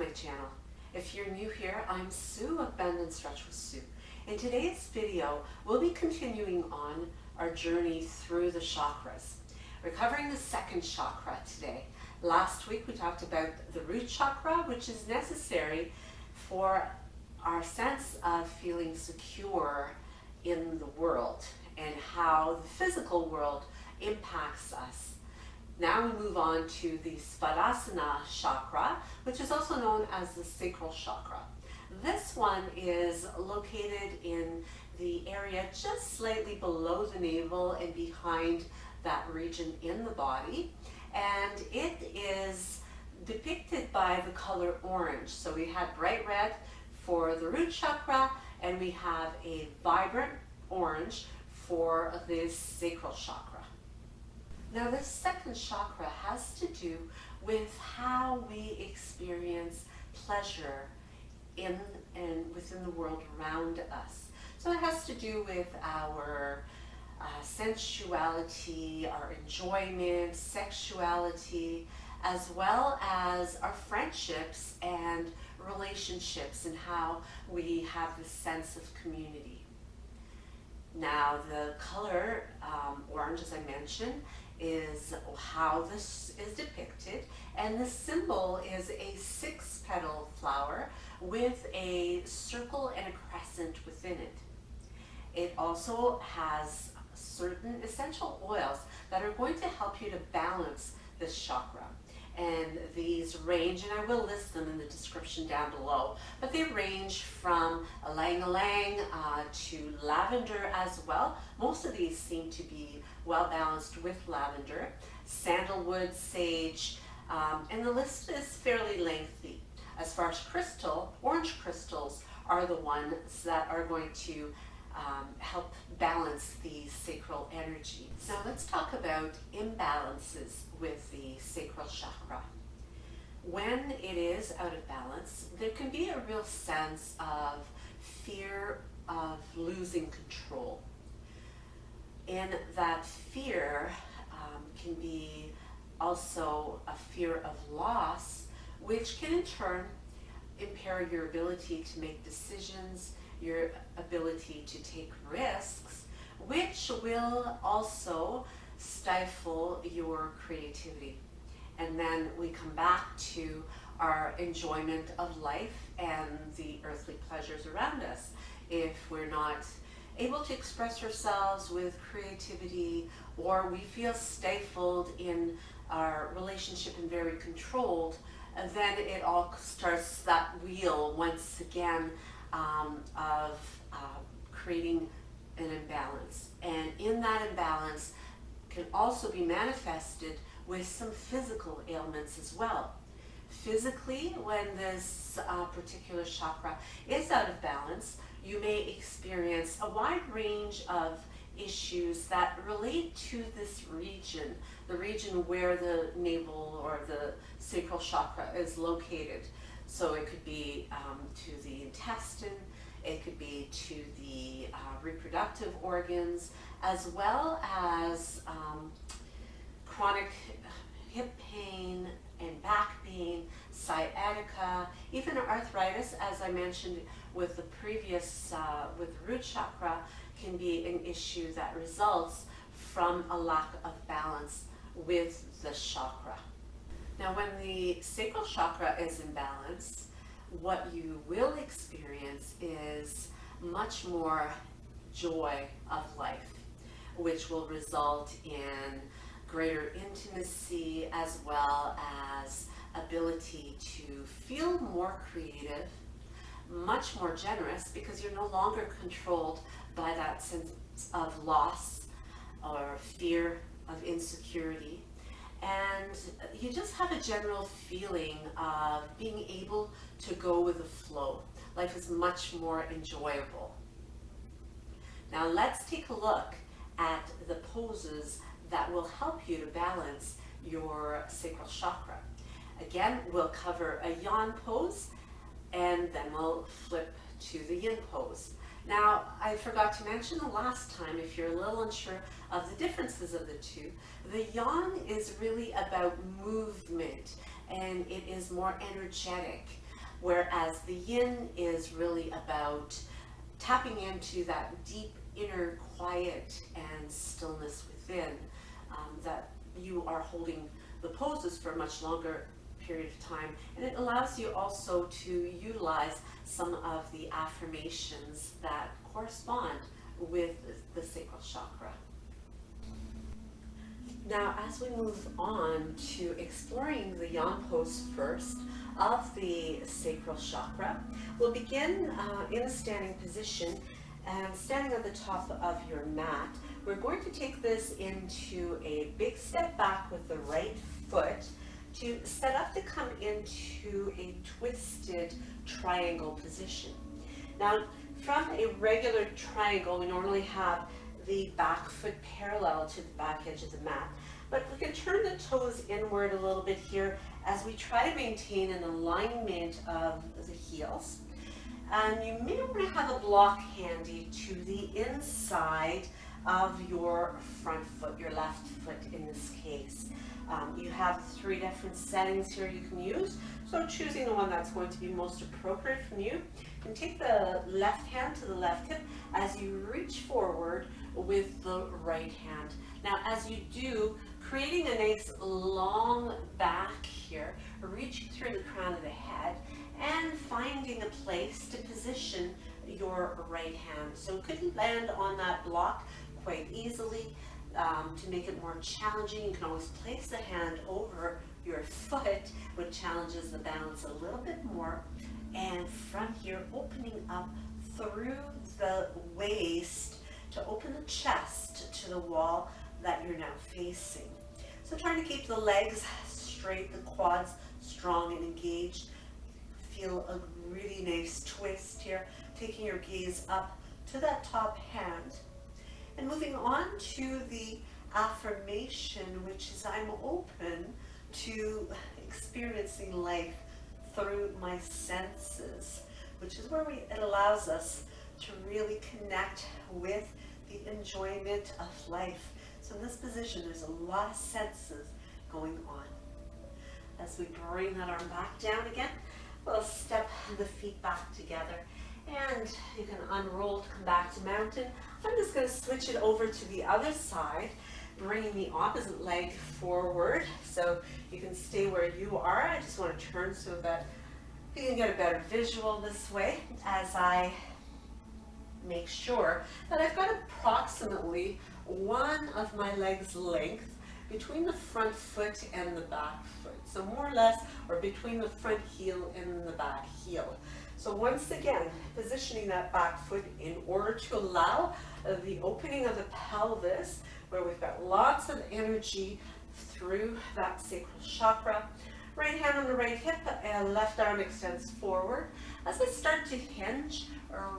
my channel. If you're new here, I'm Sue of Bendnstretch with Sue. In today's video, we'll be continuing on our journey through the chakras. We're covering the second chakra today. Last week we talked about the root chakra, which is necessary for our sense of feeling secure in the world and how the physical world impacts us. Now we move on to the Swadhisthana chakra, which is also known as the Sacral Chakra. This one is located in the area just slightly below the navel and behind that region in the body. And it is depicted by the color orange. So we had bright red for the root chakra, and we have a vibrant orange for the Sacral Chakra. Now this second chakra has to do with how we experience pleasure in and within the world around us. So it has to do with our sensuality, our enjoyment, sexuality, as well as our friendships and relationships and how we have this sense of community. Now the color orange, as I mentioned, is how this is depicted, and the symbol is a 6-petal flower with a circle and a crescent within it. It also has certain essential oils that are going to help you to balance this chakra. And these range, and I will list them in the description down below, but they range from Ylang to Lavender as well. Most of these seem to be well balanced with lavender, Sandlewood, sage, and the list is fairly lengthy. As far as crystal, orange crystals are the ones that are going to help balance the sacral energy. So let's talk about imbalances with the sacral chakra. When it is out of balance, there can be a real sense of fear of losing control. And that fear can be also a fear of loss, which can in turn impair your ability to make decisions, your ability to take risks, which will also stifle your creativity. And then we come back to our enjoyment of life and the earthly pleasures around us. If we're not able to express ourselves with creativity, or we feel stifled in our relationship and very controlled, then it all starts that wheel once again of creating an imbalance. And in that imbalance can also be manifested with some physical ailments as well. Physically, when this particular chakra is out of balance, you may experience a wide range of issues that relate to this region, the region where the navel or the sacral chakra is located. So it could be to the intestine, it could be to the reproductive organs, as well as chronic hip pain and back pain, sciatica, even arthritis, as I mentioned with the previous, with the root chakra, can be an issue that results from a lack of balance with the chakra. Now, when the sacral chakra is in balance, what you will experience is much more joy of life, which will result in greater intimacy as well as ability to feel more creative, much more generous, because you're no longer controlled by that sense of loss or fear of insecurity. And you just have a general feeling of being able to go with the flow. Life is much more enjoyable. Now let's take a look at the poses that will help you to balance your sacral chakra. Again, we'll cover a Yin Pose, and then we'll flip to the Yin Pose. Now, I forgot to mention the last time, if you're a little unsure of the differences of the two, the Yang is really about movement, and it is more energetic. whereas the Yin is really about tapping into that deep inner quiet and stillness within, that you are holding the poses for a much longer period of time, and it allows you also to utilize some of the affirmations that correspond with the sacral chakra. Now, as we move on to exploring the Yin Pose first of the sacral chakra, we'll begin in a standing position and standing at the top of your mat. We're going to take this into a big step back with the right foot to set up to come into a twisted triangle position. Now, from a regular triangle, we normally have the back foot parallel to the back edge of the mat, but we can turn the toes inward a little bit here as we try to maintain an alignment of the heels. And you may want to have a block handy to the inside of your front foot, your left foot in this case. You have 3 different settings here you can use, so choosing the one that's going to be most appropriate from you. You can take the left hand to the left hip as you reach forward with the right hand. Now, as you do, creating a nice long back here, reaching through the crown of the head and finding a place to position your right hand. So it could land on that block quite easily. To make it more challenging, you can always place the hand over your foot, which challenges the balance a little bit more. And from here, opening up through the waist to open the chest to the wall that you're now facing. So trying to keep the legs straight, the quads strong and engaged. Feel a really nice twist here, taking your gaze up to that top hand. And moving on to the affirmation, which is I'm open to experiencing life through my senses, which is where it allows us to really connect with the enjoyment of life. So in this position, there's a lot of senses going on. As we bring that arm back down again, we'll step the feet back together. And you can unroll to come back to mountain. I'm just going to switch it over to the other side, bringing the opposite leg forward. So you can stay where you are. I just want to turn so that you can get a better visual this way as I make sure that I've got approximately one of my leg's length between the front foot and the back foot. So more or less, or between the front heel and the back heel. So once again, positioning that back foot in order to allow the opening of the pelvis, where we've got lots of energy through that sacral chakra. Right hand on the right hip, and left arm extends forward. As I start to hinge,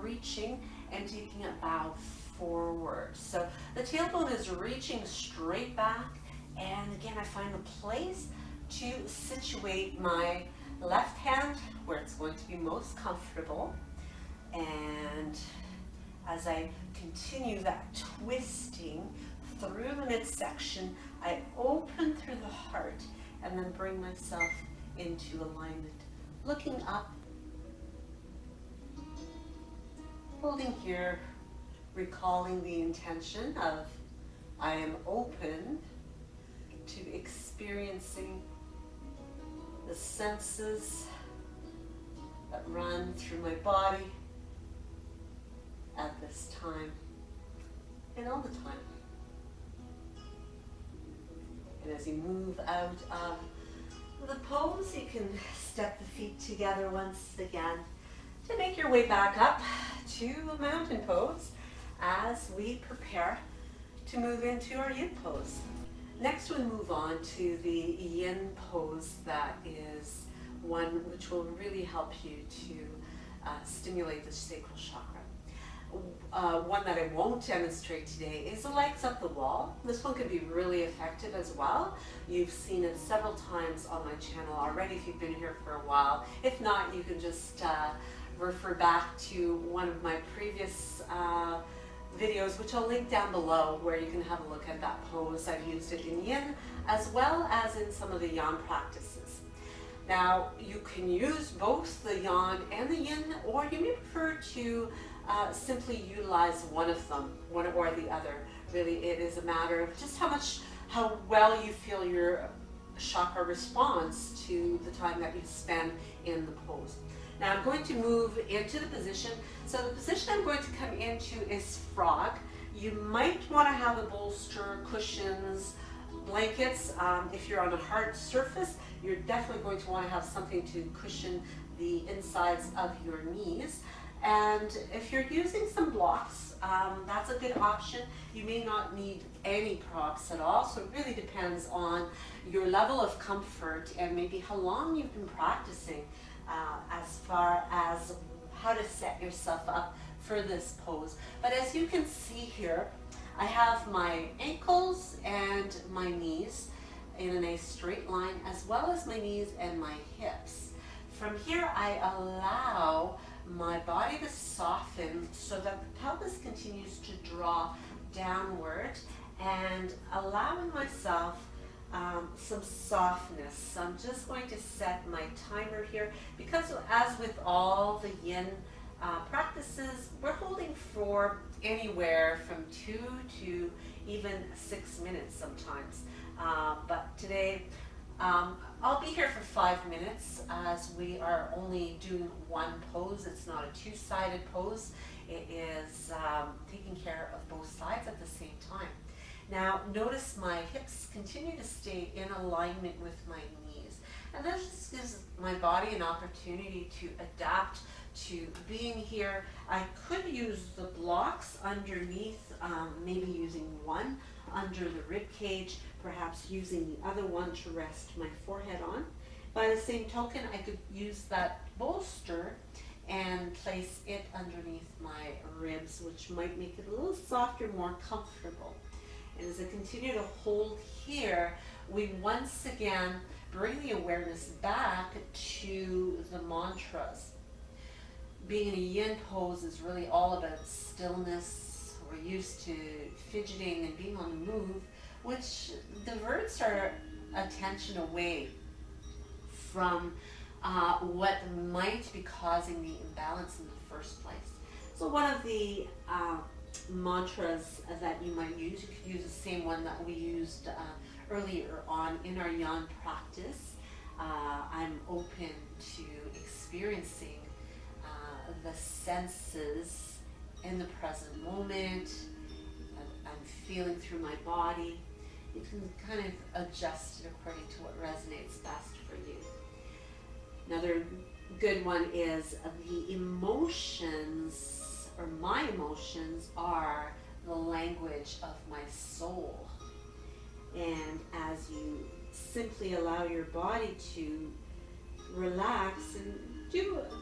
reaching and taking a bow forward. So the tailbone is reaching straight back, and again, I find a place to situate my left hand where it's going to be most comfortable. And as I continue that twisting through the midsection, I open through the heart and then bring myself into alignment. Looking up, holding here, recalling the intention of I am open to experiencing the senses that run through my body at this time and all the time. And as you move out of the pose, you can step the feet together once again to make your way back up to a mountain pose as we prepare to move into our Yin Pose. Next we'll move on to the Yin Pose, that is one which will really help you to stimulate the sacral chakra. One that I won't demonstrate today is the legs up the wall. This one can be really effective as well. You've seen it several times on my channel already if you've been here for a while. If not, you can just refer back to one of my previous videos, which I'll link down below, where you can have a look at that pose. I've used it in Yin as well as in some of the Yang practices. Now, you can use both the Yang and the Yin, or you may prefer to simply utilize one of them, one or the other. Really, it is a matter of just how well you feel your chakra responds to the time that you spend in the pose. Now I'm going to move into the position. So the position I'm going to come into is frog. You might want to have a bolster, cushions, blankets. If you're on a hard surface, you're definitely going to want to have something to cushion the insides of your knees. And if you're using some blocks, that's a good option. You may not need any props at all, so it really depends on your level of comfort and maybe how long you've been practicing as far as how to set yourself up for this pose. But as you can see here, I have my ankles and my knees in a straight line, as well as my knees and my hips. From here, I allow my body to soften so that the pelvis continues to draw downward, and allowing myself some softness. I'm just going to set my timer here, because as with all the Yin practices, we're holding for anywhere from 2 to even 6 minutes sometimes. But today, I'll be here for 5 minutes, as we are only doing one pose. It's not a two-sided pose. It is taking care of both sides at the same time. Now, notice my hips continue to stay in alignment with my knees. And this just gives my body an opportunity to adapt to being here. I could use the blocks underneath, maybe using one under the rib cage, perhaps using the other one to rest my forehead on. By the same token, I could use that bolster and place it underneath my ribs, which might make it a little softer, more comfortable. And as I continue to hold here, we once again bring the awareness back to the mantras. Being in a Yin pose is really all about stillness. We're used to fidgeting and being on the move, which diverts our attention away from what might be causing the imbalance in the first place. So one of the mantras that you might use, you could use the same one that we used earlier on in our Yang practice. I'm open to experiencing the senses in the present moment. I'm feeling through my body. You can kind of adjust it according to what resonates best for you. Another good one is the emotions, or my emotions are the language of my soul. And as you simply allow your body to relax and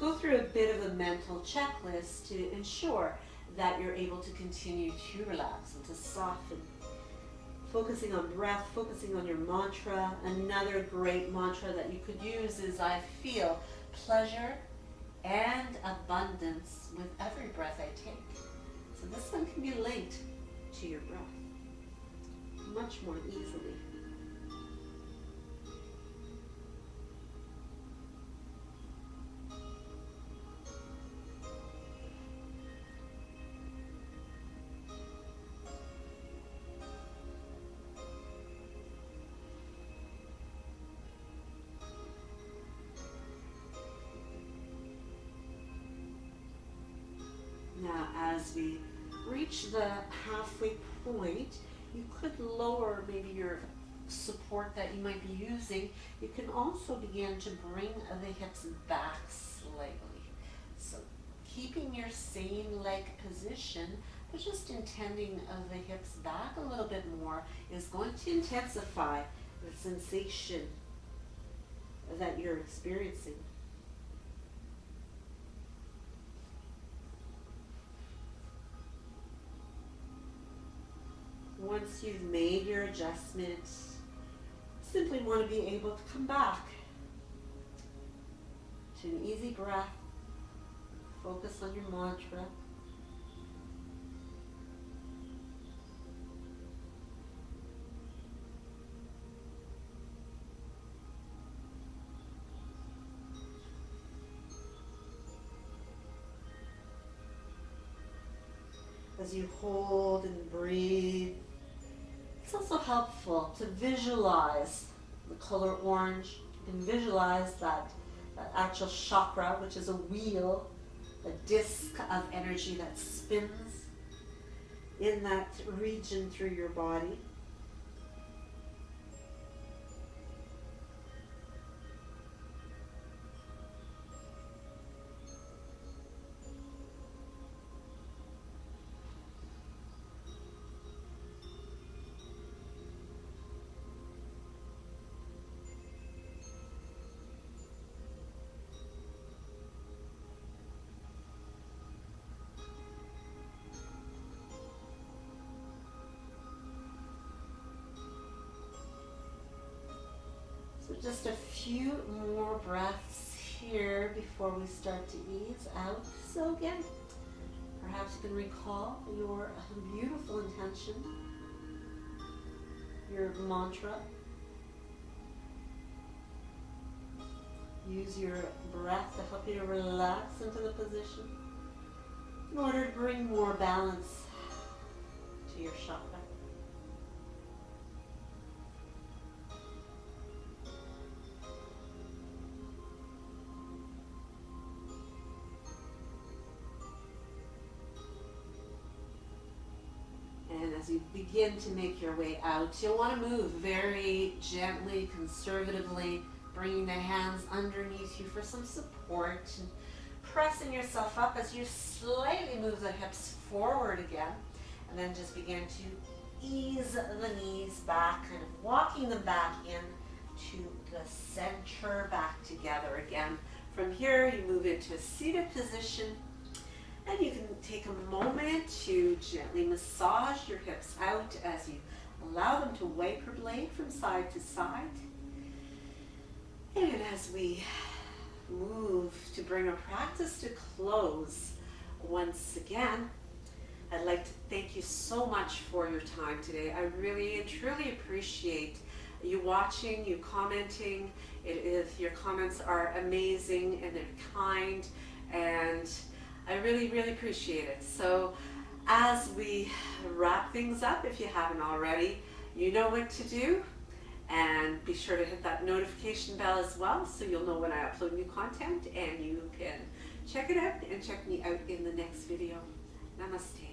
go through a bit of a mental checklist to ensure that you're able to continue to relax and to soften. Focusing on breath, focusing on your mantra. Another great mantra that you could use is I feel pleasure and abundance with every breath I take. So this one can be linked to your breath much more easily. Now, as we reach the halfway point, you could lower maybe your support that you might be using. You can also begin to bring the hips back slightly. So keeping your same leg position, but just intending the hips back a little bit more is going to intensify the sensation that you're experiencing. Once you've made your adjustments, simply want to be able to come back to an easy breath. Focus on your mantra. as you hold and breathe. It's also helpful to visualize the color orange. You can visualize that actual chakra, which is a wheel, a disc of energy that spins in that region through your body. Just a few more breaths here before we start to ease out. So again, perhaps you can recall your beautiful intention, your mantra. Use your breath to help you to relax into the position in order to bring more balance to your chakra. As you begin to make your way out, you'll want to move very gently, conservatively, bringing the hands underneath you for some support, and pressing yourself up as you slightly move the hips forward again, and then just begin to ease the knees back, kind of walking them back in to the center, back together again. From here, you move into a seated position. And you can take a moment to gently massage your hips out as you allow them to vibrate from side to side. And as we move to bring our practice to close, once again, I'd like to thank you so much for your time today. I really and truly appreciate you watching, you commenting. Your comments are amazing and they're kind, and I really, really appreciate it. So as we wrap things up, if you haven't already, you know what to do. And be sure to hit that notification bell as well so you'll know when I upload new content, and you can check it out and check me out in the next video. Namaste.